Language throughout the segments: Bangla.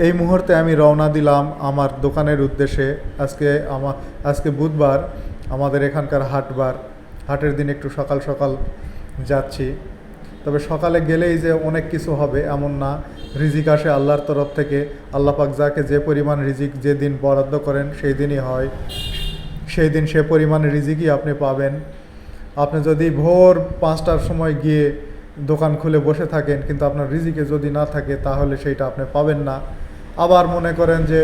এই মুহূর্তে আমি রওনা দিলাম আমার দোকানের উদ্দেশ্যে। আজকে বুধবার, আমাদের এখানকার হাটবার। হাটের দিন একটু সকাল সকাল যাচ্ছি। তবে সকালে গেলেই যে অনেক কিছু হবে এমন না। রিজিক আসে আল্লাহর তরফ থেকে। আল্লাহ পাক যাকে যে পরিমাণ রিজিক যেদিন বরাদ্দ করেন সেই দিনই হয়, সেই দিন সে পরিমাণ রিজিকই আপনি পাবেন। আপনি যদি ভোর 5টার সময় গিয়ে দোকান খুলে বসে থাকেন কিন্তু আপনার রিজিকে যদি না থাকে তাহলে সেইটা আপনি পাবেন না। আবার মনে করেন যে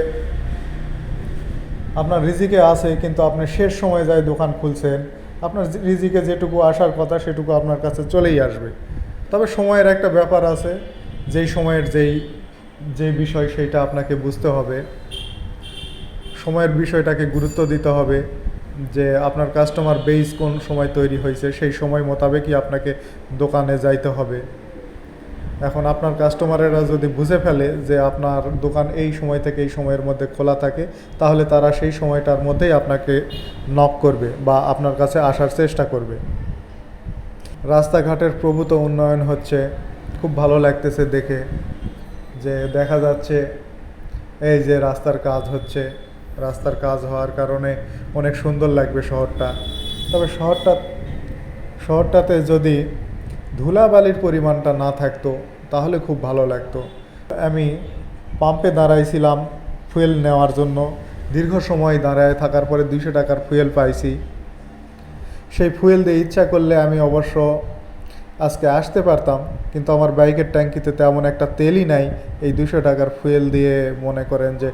আপনার রিজিকে আছে কিন্তু আপনি শেষ সময় যায় দোকান খুলছেন, আপনার রিজিকে যেটুকু আসার কথা সেটুকু আপনার কাছে চলেই আসবে। তবে সময়ের একটা ব্যাপার আছে, যেই সময়ের যেই বিষয় সেইটা আপনাকে বুঝতে হবে। সময়ের বিষয়টাকে গুরুত্ব দিতে হবে যে আপনার কাস্টমার বেস কোন সময় তৈরি হয়েছে, সেই সময় মোতাবেকই আপনাকে দোকানে যাইতে হবে। এখন আপনার কাস্টমারেরা যদি বুঝে ফেলে যে আপনার দোকান এই সময় থেকে এই সময়ের মধ্যে খোলা থাকে, তাহলে তারা সেই সময়টার মধ্যেই আপনাকে নক করবে বা আপনার কাছে আসার চেষ্টা করবে। রাস্তাঘাটের প্রভূত উন্নয়ন হচ্ছে, খুব ভালো লাগতেছে দেখে। যে দেখা যাচ্ছে এই যে রাস্তার কাজ হচ্ছে, রাস্তার কাজ হওয়ার কারণে অনেক সুন্দর লাগবে শহরটা। তবে শহরটাতে যদি ধুলাবালির পরিমাণটা না থাকতো তাহলে খুব ভালো লাগতো। আমি পাম্পে দাঁড়াইছিলাম ফুয়েল নেওয়ার জন্য। দীর্ঘ সময় দাঁড়ায় থাকার পরে 200 টাকার ফুয়েল পাইছি। সেই ফুয়েল দিয়ে ইচ্ছা করলে আমি অবশ্য আজকে আসতে পারতাম, কিন্তু আমার বাইকের ট্যাঙ্কিতে তেমন একটা তেলই নাই। এই 200 টাকার ফুয়েল দিয়ে মনে করেন যে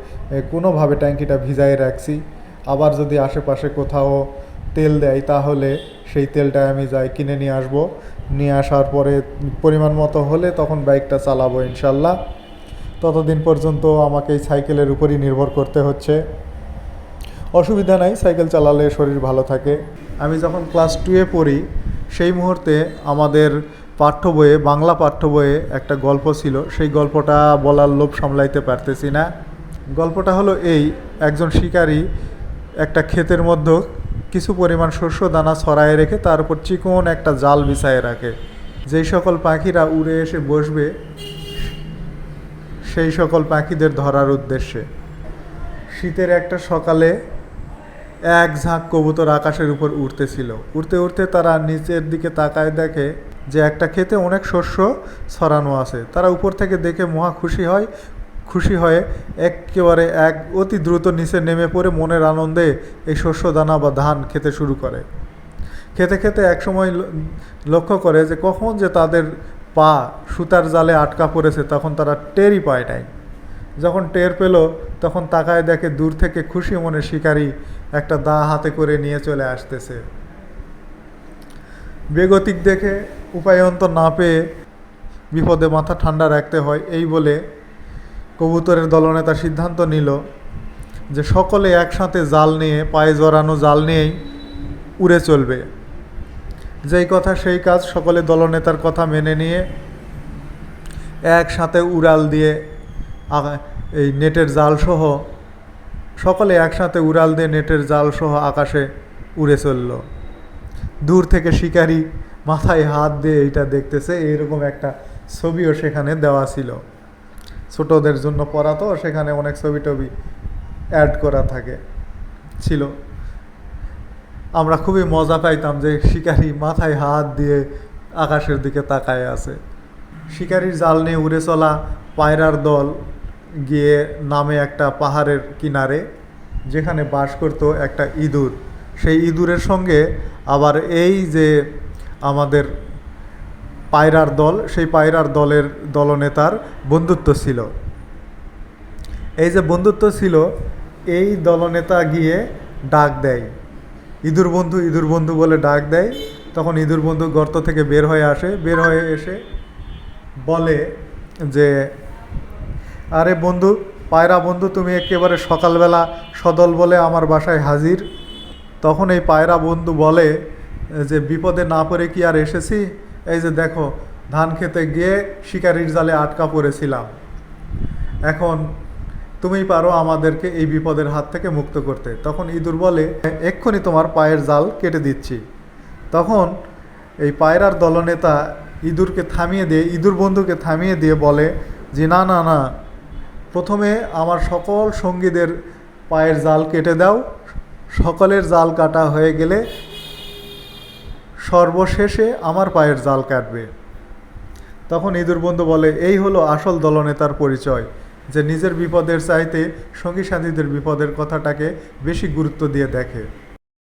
কোনোভাবে ট্যাঙ্কিটা ভিজাই রাখছি। আবার যদি আশেপাশে কোথাও তেল দেয় তাহলে সেই তেলটা আমি যাই কিনে নিয়ে আসবো। নিয়ে আসার পরে পরিমাণ মতো হলে তখন বাইকটা চালাবো ইনশাল্লাহ। ততদিন পর্যন্ত আমাকে এই সাইকেলের উপরই নির্ভর করতে হচ্ছে। অসুবিধা নাই, সাইকেল চালালে শরীর ভালো থাকে। আমি যখন ক্লাস 2-এ পড়ি সেই মুহূর্তে আমাদের পাঠ্য বইয়ে, বাংলা পাঠ্য বইয়ে একটা গল্প ছিল। সেই গল্পটা বলার লোভ সামলাইতে পারতেছি না। গল্পটা হলো এই: একজন শিকারী একটা ক্ষেতের মধ্যে কিছু পরিমাণ শস্য দানা ছড়ায় রেখে তার উপর চিকন একটা জাল বিছায় রাখে। যেই সকল পাখিরা উড়ে এসে বসবে সেই সকল পাখিদের ধরার উদ্দেশ্যে। শীতের একটা সকালে এক ঝাঁক কবুতর আকাশের উপর উড়তেছিল। উড়তে উড়তে তারা নিচের দিকে তাকায়, দেখে যে একটা ক্ষেতে অনেক শস্য ছড়ানো আছে। তারা উপর থেকে দেখে মহা খুশি হয়ে একেবারে অতি দ্রুত নিচে নেমে পড়ে মনের আনন্দে এই শস্য দানা বা ধান খেতে শুরু করে। খেতে খেতে একসময় লক্ষ্য করে যে কখন যে তাদের পা সুতার জালে আটকা পড়েছে, তখন তারা টেরই পায় নাই। যখন টের পেল তখন তাকায় দেখে দূর থেকে খুশি মনে শিকারী একটা দা হাতে করে নিয়ে চলে আসতেছে। বেগতিক দেখে উপায়ন্তর না পেয়ে বিপদে মাথা ঠান্ডা রাখতে হয়, এই বলে কবুতরের দলনেতা সিদ্ধান্ত নিল যে সকলে একসাথে জাল নিয়ে, পায়ে জড়ানো জাল নিয়েই উড়ে চলবে। যেই কথা সেই কাজ, সকলে দলনেতার কথা মেনে নিয়ে একসাথে উড়াল দিয়ে এই নেটের জালসহ সকলে একসাথে উড়াল দিয়ে নেটের জালসহ আকাশে উড়ে চলল। দূর থেকে শিকারী মাথায় হাত দিয়ে এইটা দেখতেছে। এইরকম একটা ছবিও সেখানে দেওয়া ছিল। ছোটদের জন্য পড়া তো, সেখানে অনেক ছবি টবি অ্যাড করা ছিল। আমরা খুবই মজা পাইতাম যে শিকারী মাথায় হাত দিয়ে আকাশের দিকে তাকায় আছে। শিকারীর জাল নিয়ে উড়ে চলা পায়রার দল গিয়ে নামে একটা পাহাড়ের কিনারে, যেখানে বাস করত একটা ইঁদুর। সেই ইঁদুরের সঙ্গে আবার এই যে আমাদের পায়রার দল, সেই পায়রার দলের দলনেতার বন্ধুত্ব ছিল। এই যে বন্ধুত্ব ছিল, এই দলনেতা গিয়ে ডাক দেয়, ইঁদুর বন্ধু বলে ডাক দেয়। তখন ইঁদুর বন্ধু গর্ত থেকে বের হয়ে এসে বলে যে, আরে বন্ধু, পায়রা বন্ধু, তুমি একেবারে সকালবেলা সদল বলে আমার বাসায় হাজির। তখন এই পায়রা বন্ধু বলে যে, বিপদে না পড়ে কি আর এসেছি? এই যে দেখো, ধান খেতে গিয়ে শিকারির জালে আটকা পড়েছিলাম। এখন তুমি পারো আমাদেরকে এই বিপদের হাত থেকে মুক্ত করতে। তখন ইঁদুর বলে, এক্ষুনি তোমার পায়ের জাল কেটে দিচ্ছি। তখন এই পায়রার দলনেতা ইঁদুর বন্ধুকে থামিয়ে দিয়ে বলে যে, না, প্রথমে আমার সকল সঙ্গীদের পায়ের জাল কেটে দাও, সকলের জাল কাটা হয়ে গেলে সর্বশেষে আমার পায়ের জাল কাটবে। তখন ইঁদুর বন্ধু বলে, এই হলো আসল দলনেতার পরিচয়, যে নিজের বিপদের চাইতে সঙ্গী সাথীদের বিপদের কথাটাকে বেশি গুরুত্ব দিয়ে দেখে।